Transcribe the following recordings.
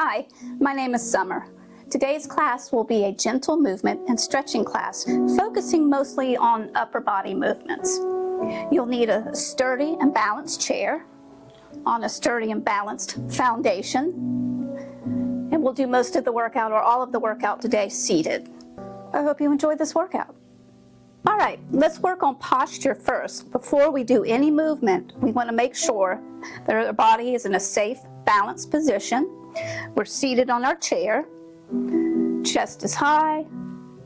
Hi, my name is Summer. Today's class will be a gentle movement and stretching class, focusing mostly on upper body movements. You'll need a sturdy and balanced chair on a sturdy and balanced foundation, and we'll do most of the workout or all of the workout today seated. I hope you enjoyed this workout. All right, let's work on posture first. Before we do any movement, we want to make sure that our body is in a safe, balanced position. We're seated on our chair, chest is high,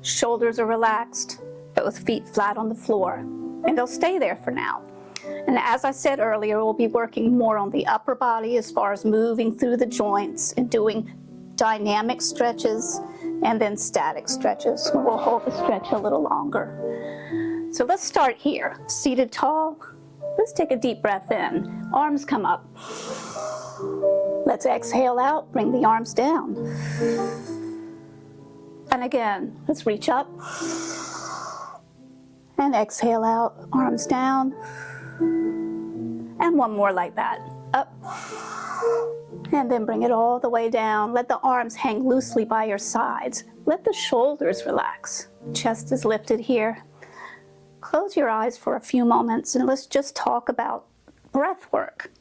shoulders are relaxed, both feet flat on the floor, and they'll stay there for now. And as I said earlier, we'll be working more on the upper body as far as moving through the joints and doing dynamic stretches and then static stretches. We'll hold the stretch a little longer. So let's start here, seated tall. Let's take a deep breath in, arms come up. Let's exhale out, bring the arms down. And again, let's reach up. And exhale out, arms down. And one more like that, up. And then bring it all the way down. Let the arms hang loosely by your sides. Let the shoulders relax. Chest is lifted here. Close your eyes for a few moments and let's just talk about breath work.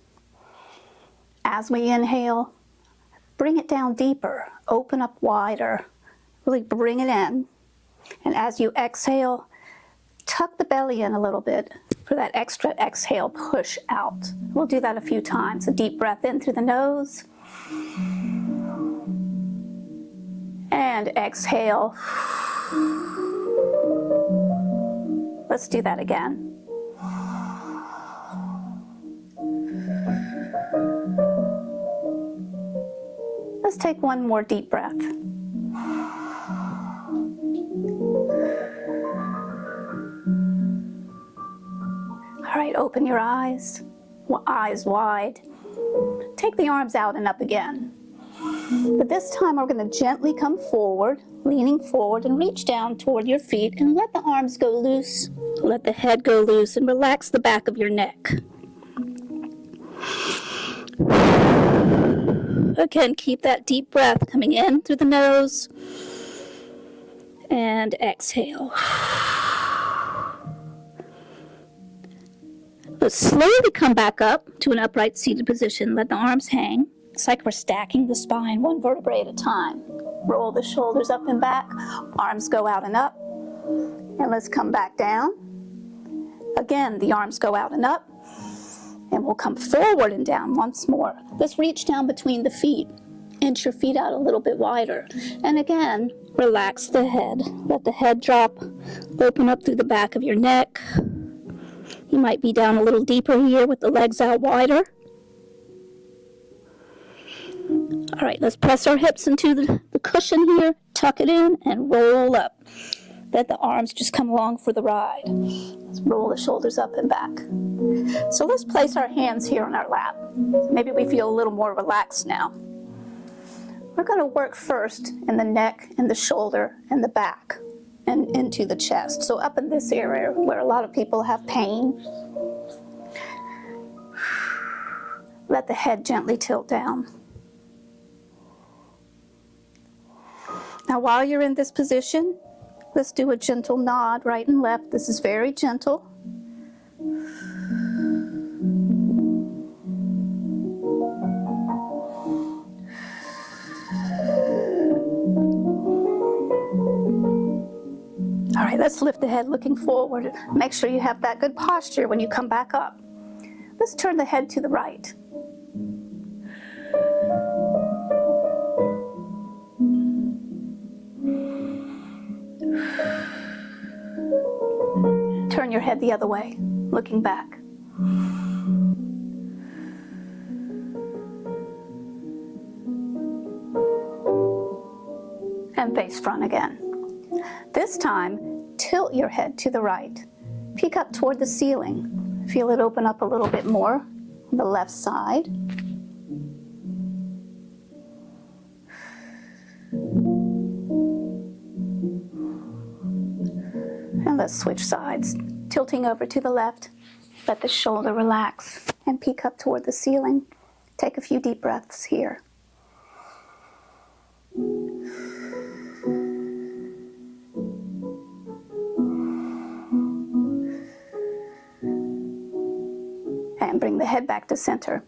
As we inhale, bring it down deeper, open up wider, really bring it in. And as you exhale, tuck the belly in a little bit for that extra exhale push out. We'll do that a few times. A deep breath in through the nose. And exhale. Let's do that again. Let's take one more deep breath. All right, open your eyes wide. Take the arms out and up again. But this time we're going to gently come forward, leaning forward and reach down toward your feet and let the arms go loose. Let the head go loose and relax the back of your neck. Again, keep that deep breath coming in through the nose and exhale. Let's slowly come back up to an upright seated position. Let the arms hang. It's like we're stacking the spine one vertebrae at a time. Roll the shoulders up and back. Arms go out and up. And let's come back down. Again, the arms go out and up. And we'll come forward and down once more. Let's reach down between the feet. Inch your feet out a little bit wider. And again, relax the head. Let the head drop. Open up through the back of your neck. You might be down a little deeper here with the legs out wider. All right, let's press our hips into the cushion here. Tuck it in and roll up. Let the arms just come along for the ride. Let's roll the shoulders up and back. So let's place our hands here on our lap. Maybe we feel a little more relaxed now. We're going to work first in the neck and the shoulder and the back and into the chest. So up in this area where a lot of people have pain, let the head gently tilt down. Now while you're in this position, let's do a gentle nod right and left. This is very gentle. All right, let's lift the head looking forward. Make sure you have that good posture when you come back up. Let's turn the head to the right. Turn your head the other way, looking back. And face front again. This time, tilt your head to the right. Peek up toward the ceiling. Feel it open up a little bit more on the left side. And let's switch sides. Tilting over to the left, let the shoulder relax and peek up toward the ceiling. Take a few deep breaths here. bring the head back to center.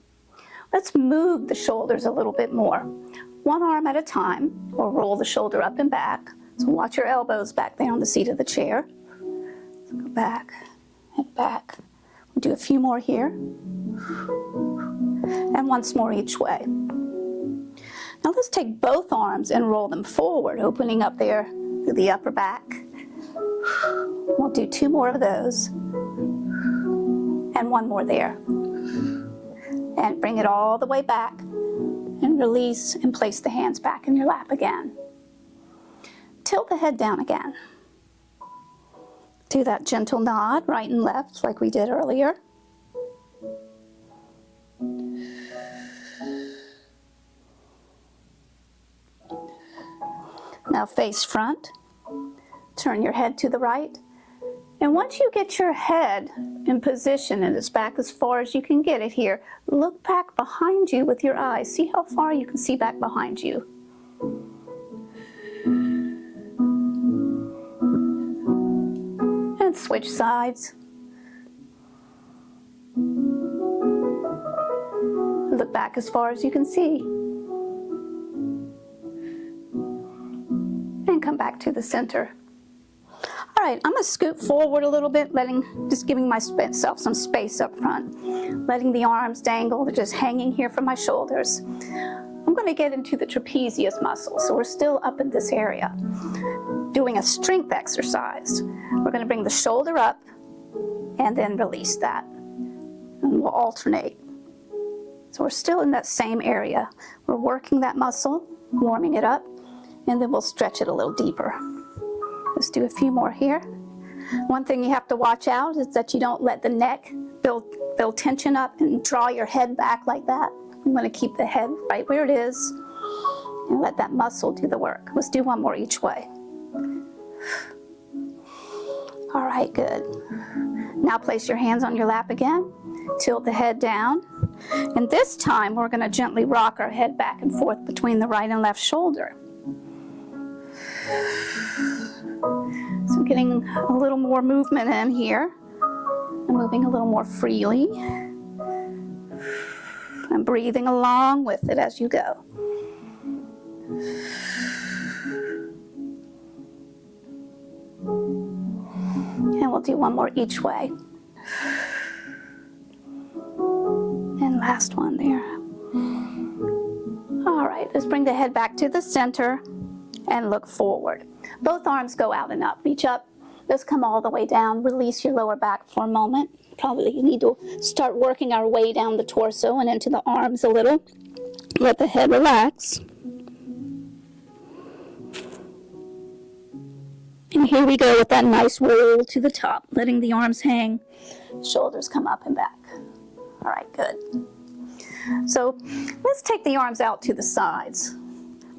Let's move the shoulders a little bit more. One arm at a time, or roll the shoulder up and back. So watch your elbows back there on the seat of the chair. So go back and back. We'll do a few more here. And once more each way. Now let's take both arms and roll them forward, opening up there to the upper back. We'll do 2 more of those. And 1 more there. And bring it all the way back. And release and place the hands back in your lap again. Tilt the head down again. Do that gentle nod, right and left, like we did earlier. Now face front. Turn your head to the right. And once you get your head in position and it's back as far as you can get it here, look back behind you with your eyes. See how far you can see back behind you. And switch sides. Look back as far as you can see. And come back to the center. All right, I'm gonna scoot forward a little bit, just giving myself some space up front. Letting the arms dangle, they're just hanging here from my shoulders. I'm gonna get into the trapezius muscle, so we're still up in this area. Doing a strength exercise. We're gonna bring the shoulder up and then release that. And we'll alternate. So we're still in that same area. We're working that muscle, warming it up, and then we'll stretch it a little deeper. Let's do a few more here. One thing you have to watch out is that you don't let the neck build tension up and draw your head back like that. You want to keep the head right where it is and let that muscle do the work. Let's do 1 more each way. All right, good. Now place your hands on your lap again. Tilt the head down. And this time we're going to gently rock our head back and forth between the right and left shoulder. So getting a little more movement in here. And moving a little more freely. And breathing along with it as you go. And we'll do 1 more each way. And last one there. All right, let's bring the head back to the center and look forward. Both arms go out and up. Reach up. Let's come all the way down. Release your lower back for a moment. Probably you need to start working our way down the torso and into the arms a little. Let the head relax. And here we go with that nice roll to the top, letting the arms hang, shoulders come up and back. All right, good. So let's take the arms out to the sides.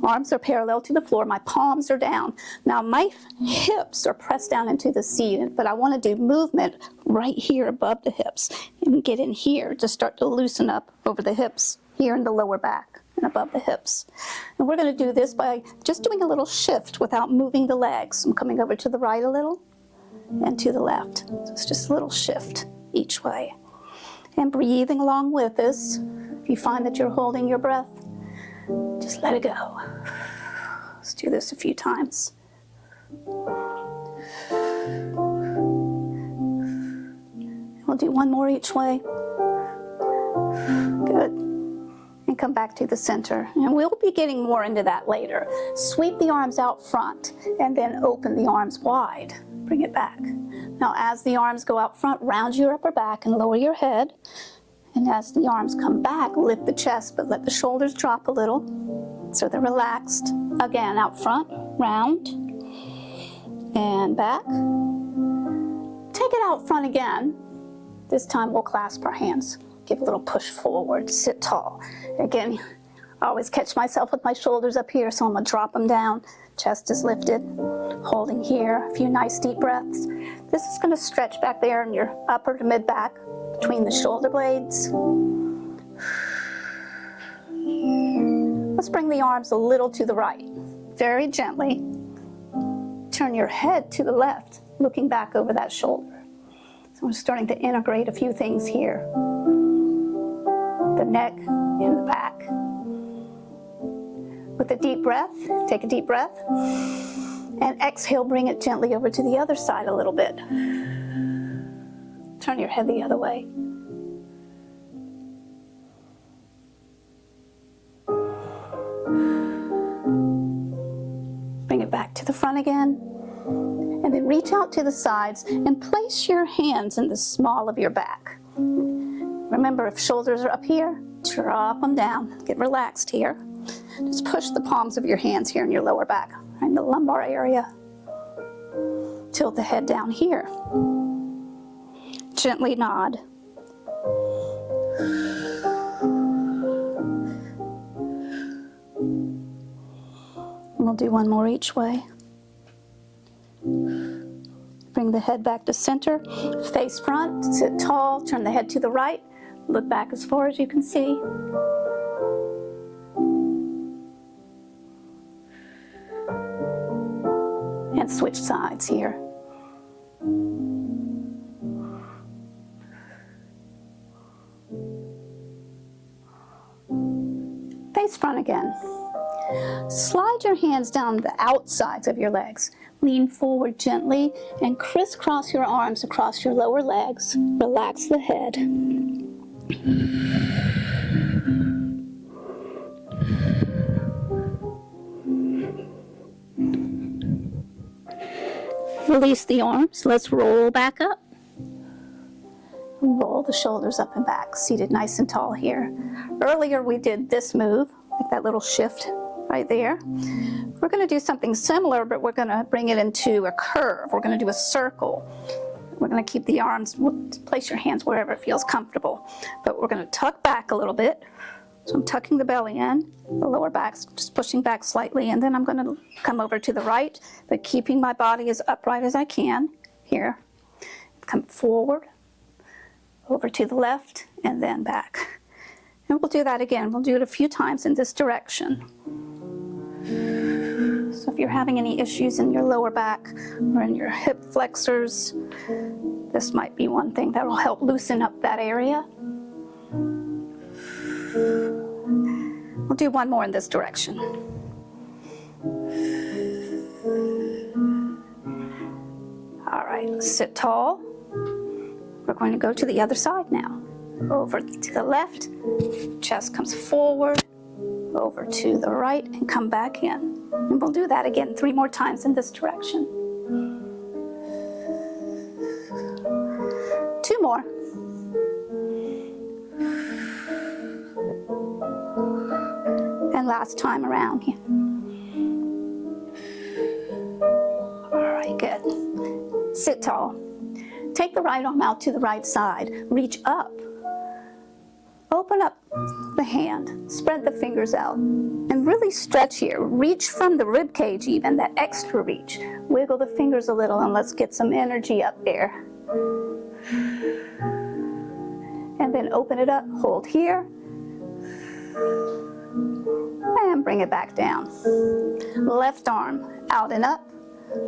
Arms are parallel to the floor, my palms are down. Now my hips are pressed down into the seat, but I want to do movement right here above the hips and get in here to start to loosen up over the hips, here in the lower back and above the hips. And we're going to do this by just doing a little shift without moving the legs. I'm coming over to the right a little and to the left. So it's just a little shift each way. And breathing along with this. If you find that you're holding your breath, just let it go. Let's do this a few times. We'll do 1 more each way. Good. And come back to the center. And we'll be getting more into that later. Sweep the arms out front and then open the arms wide. Bring it back. Now as the arms go out front, round your upper back and lower your head. And as the arms come back, lift the chest, but let the shoulders drop a little so they're relaxed. Again, out front, round, and back. Take it out front again. This time we'll clasp our hands. Give a little push forward, sit tall. Again, I always catch myself with my shoulders up here, so I'm gonna drop them down. Chest is lifted, holding here. A few nice deep breaths. This is gonna stretch back there in your upper to mid back, between the shoulder blades. Let's bring the arms a little to the right. Very gently. Turn your head to the left, looking back over that shoulder. So we're starting to integrate a few things here. the neck and the back. With a deep breath, take a deep breath, and exhale, bring it gently over to the other side a little bit. Turn your head the other way. Bring it back to the front again, and then reach out to the sides and place your hands in the small of your back. Remember, if shoulders are up here, drop them down. Get relaxed here. Just push the palms of your hands here in your lower back, right in the lumbar area. Tilt the head down here. Gently nod. We'll do one more each way. Bring the head back to center, face front, sit tall, turn the head to the right, look back as far as you can see. And switch sides here. Face front again. Slide your hands down the outsides of your legs. Lean forward gently and crisscross your arms across your lower legs. Relax the head. Release the arms. Let's roll back up. Roll the shoulders up and back, seated nice and tall here. Earlier we did this move, like that little shift right there. We're going to do something similar, but we're going to bring it into a curve. We're going to do a circle. We're going to keep the arms, place your hands wherever it feels comfortable. But we're going to tuck back a little bit. So I'm tucking the belly in, the lower back's just pushing back slightly, and then I'm going to come over to the right, but keeping my body as upright as I can. Here. Come forward, over to the left, and then back. And we'll do that again. We'll do it a few times in this direction. So if you're having any issues in your lower back or in your hip flexors, this might be one thing that will help loosen up that area. We'll do one more in this direction. All right, sit tall. We're going to go to the other side now. Over to the left, chest comes forward, over to the right, and come back in. And we'll do that again 3 more times in this direction. 2 more. And last time around here. All right, good. Sit tall. Take the right arm out to the right side. Reach up. Open up the hand. Spread the fingers out. And really stretch here. Reach from the rib cage even, that extra reach. Wiggle the fingers a little and let's get some energy up there. And then open it up. Hold here. And bring it back down. Left arm out and up.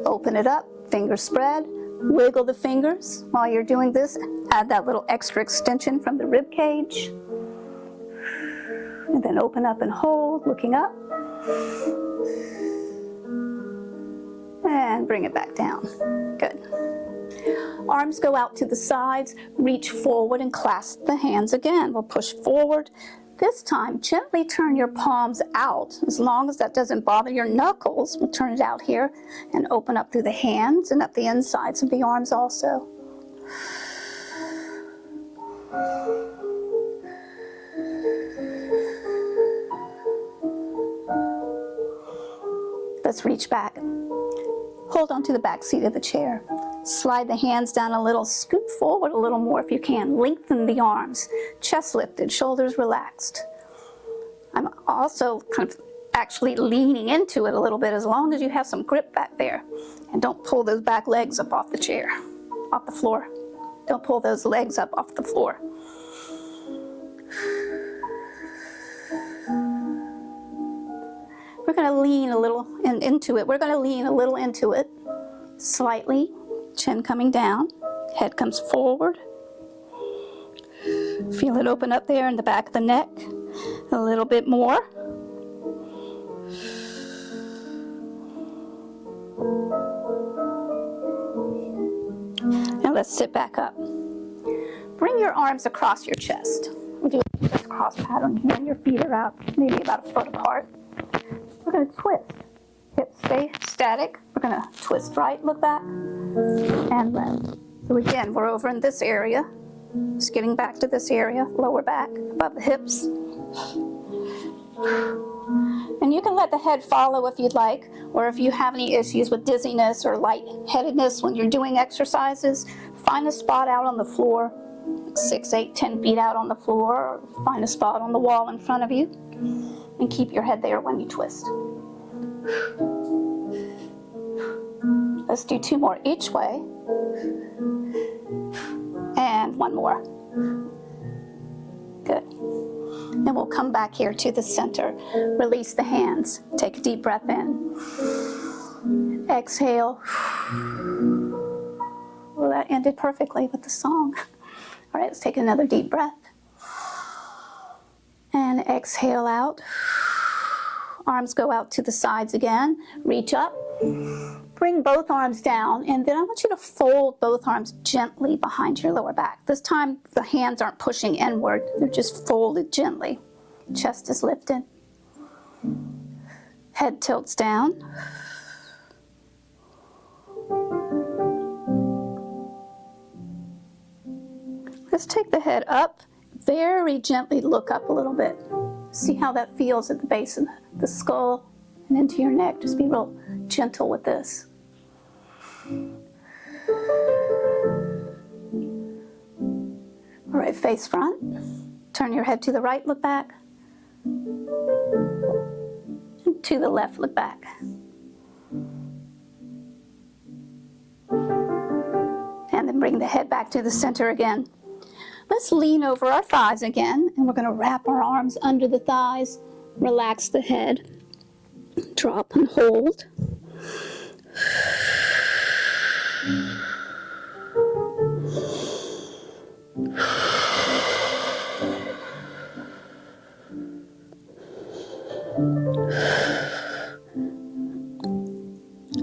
Open it up. Fingers spread. Wiggle the fingers. While you're doing this, add that little extra extension from the rib cage. And then open up and hold, looking up. And bring it back down. Good. Arms go out to the sides. Reach forward and clasp the hands again. We'll push forward. This time, gently turn your palms out. As long as that doesn't bother your knuckles, we'll turn it out here and open up through the hands and up the insides of the arms also. Let's reach back. Hold on to the back seat of the chair. Slide the hands down a little, scoot forward a little more if you can. Lengthen the arms, chest lifted, shoulders relaxed. I'm also kind of actually leaning into it a little bit as long as you have some grip back there. And don't pull those back legs up off the chair, off the floor. Don't pull those legs up off the floor. We're going to lean a little into it. We're going to lean a little into it, slightly. Chin coming down, head comes forward. Feel it open up there in the back of the neck. A little bit more. And let's sit back up. Bring your arms across your chest. We'll do a crisscross pattern here. Your feet are out, maybe about a foot apart. We're going to twist. Hips stay static. We're going to twist right, look back, and left. So again, we're over in this area. Just getting back to this area, lower back, above the hips. And you can let the head follow if you'd like, or if you have any issues with dizziness or lightheadedness when you're doing exercises, find a spot out on the floor, 6, 8, 10 feet out on the floor, or find a spot on the wall in front of you, and keep your head there when you twist. Let's do 2 more each way. And 1 more. Good. Then we'll come back here to the center. Release the hands. Take a deep breath in. Exhale. Well, that ended perfectly with the song. All right, let's take another deep breath. And exhale out. Arms go out to the sides again. Reach up. Bring both arms down, and then I want you to fold both arms gently behind your lower back. This time, the hands aren't pushing inward. They're just folded gently. Chest is lifted. Head tilts down. Let's take the head up. Very gently look up a little bit. See how that feels at the base of the skull and into your neck. Just be real gentle with this. All right, face front. Turn your head to the right, look back. And to the left, look back. And then bring the head back to the center again. Let's lean over our thighs again, and we're going to wrap our arms under the thighs. Relax the head. Drop and hold.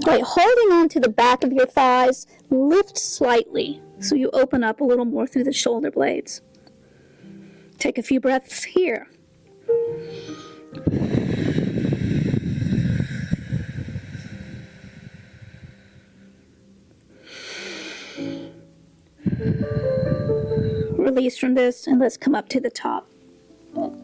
All right, holding on to the back of your thighs, lift slightly so you open up a little more through the shoulder blades. Take a few breaths here. Release from this, and let's come up to the top. Good.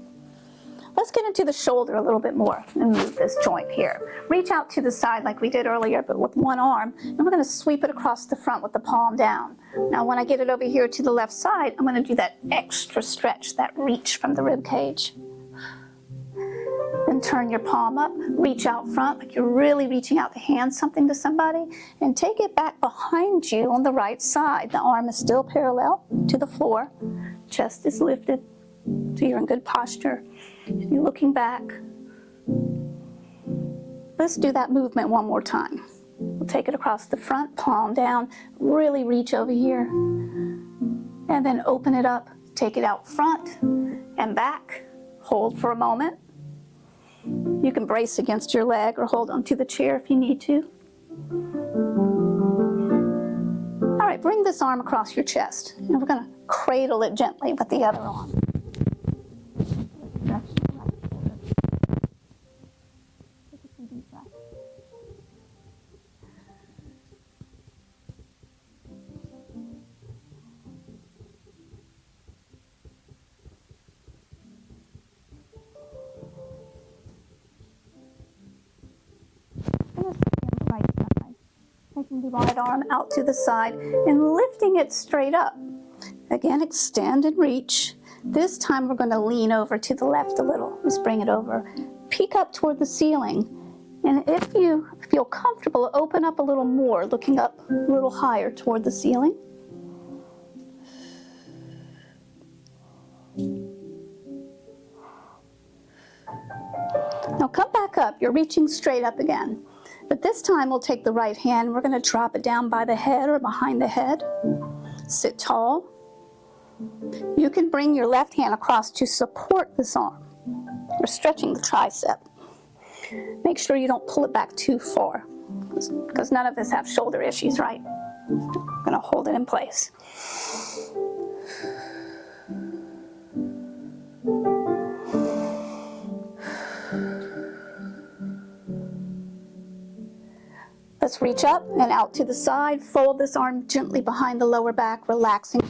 Let's get into the shoulder a little bit more and move this joint here. Reach out to the side like we did earlier, but with one arm, and we're going to sweep it across the front with the palm down. Now when I get it over here to the left side, I'm going to do that extra stretch, that reach from the rib cage. Then turn your palm up, reach out front like you're really reaching out to hand something to somebody, and take it back behind you on the right side. The arm is still parallel to the floor, chest is lifted, so you're in good posture. You're looking back. Let's do that movement one more time. We'll take it across the front, palm down, really reach over here, and then open it up, take it out front and back. Hold for a moment. You can brace against your leg or hold onto the chair if you need to. All right, bring this arm across your chest, and we're going to cradle it gently with the other arm. Taking the right arm out to the side and lifting it straight up. Again, extend and reach. This time we're going to lean over to the left a little. Let's bring it over. Peek up toward the ceiling. And if you feel comfortable, open up a little more, looking up a little higher toward the ceiling. Now come back up. You're reaching straight up again. But this time we'll take the right hand. We're going to drop it down by the head or behind the head. Sit tall. You can bring your left hand across to support this arm. We're stretching the tricep. Make sure you don't pull it back too far, because none of us have shoulder issues, right? I'm going to hold it in place. Let's reach up and out to the side. Fold this arm gently behind the lower back, relaxing.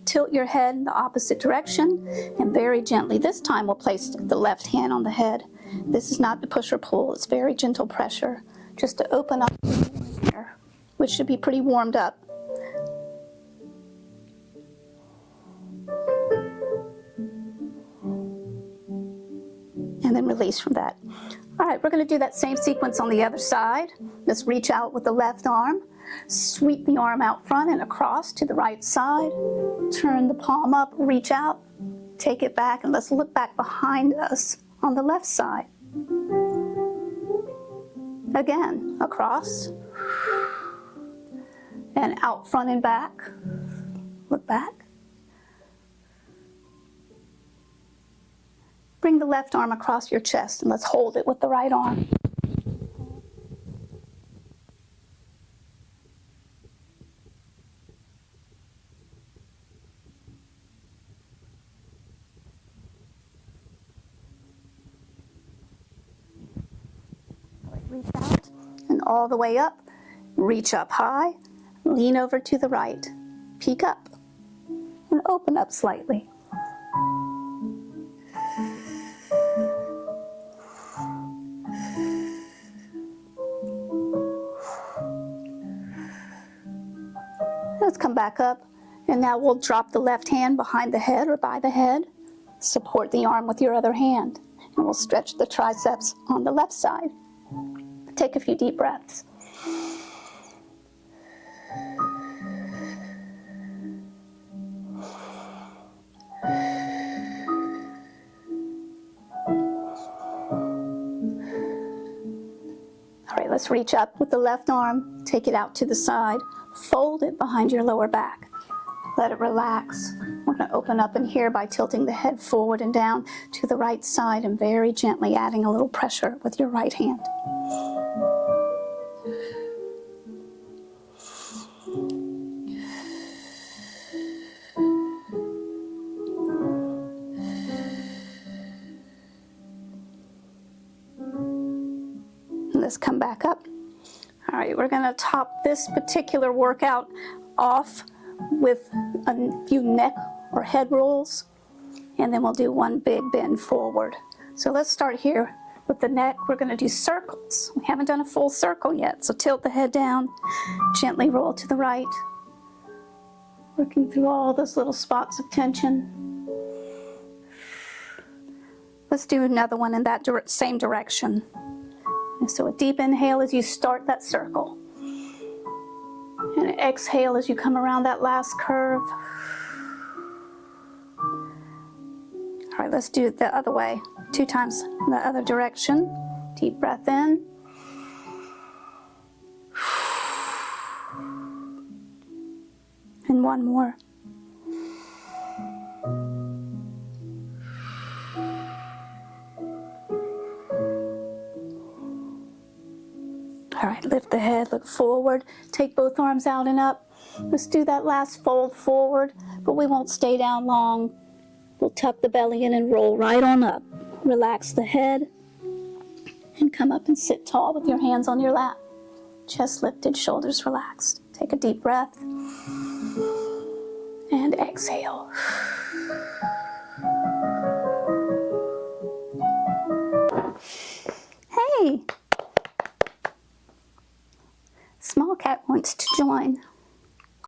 Tilt your head in the opposite direction, and very gently, this time we'll place the left hand on the head. This is not the push or pull, it's very gentle pressure, just to open up here, which should be pretty warmed up. And then release from that. All right, we're going to do that same sequence on the other side. Let's reach out with the left arm, sweep the arm out front and across to the right side, turn the palm up, reach out, take it back, and let's look back behind us on the left side. Again, across, and out front and back, look back. Bring the left arm across your chest and let's hold it with the right arm. Reach out and all the way up. Reach up high, lean over to the right, peek up, and open up slightly. Let's come back up, and now we'll drop the left hand behind the head or by the head. Support the arm with your other hand, and we'll stretch the triceps on the left side. Take a few deep breaths. All right, let's reach up with the left arm, take it out to the side, fold it behind your lower back. Let it relax. We're going to open up in here by tilting the head forward and down to the right side and very gently adding a little pressure with your right hand. Let's come back up. All right, we're going to top this particular workout off with a few neck or head rolls, and then we'll do one big bend forward. So let's start here with the neck. We're going to do circles. We haven't done a full circle yet, so tilt the head down, gently roll to the right, working through all those little spots of tension. Let's do another one in that same direction. And so a deep inhale as you start that circle. And an exhale as you come around that last curve. All right, let's do it the other way. 2 times in the other direction. Deep breath in. And one more. All right, lift the head, look forward, take both arms out and up. Let's do that last fold forward, but we won't stay down long. We'll tuck the belly in and roll right on up. Relax the head and come up and sit tall with your hands on your lap. Chest lifted, shoulders relaxed. Take a deep breath and exhale. Hey! Small cat wants to join.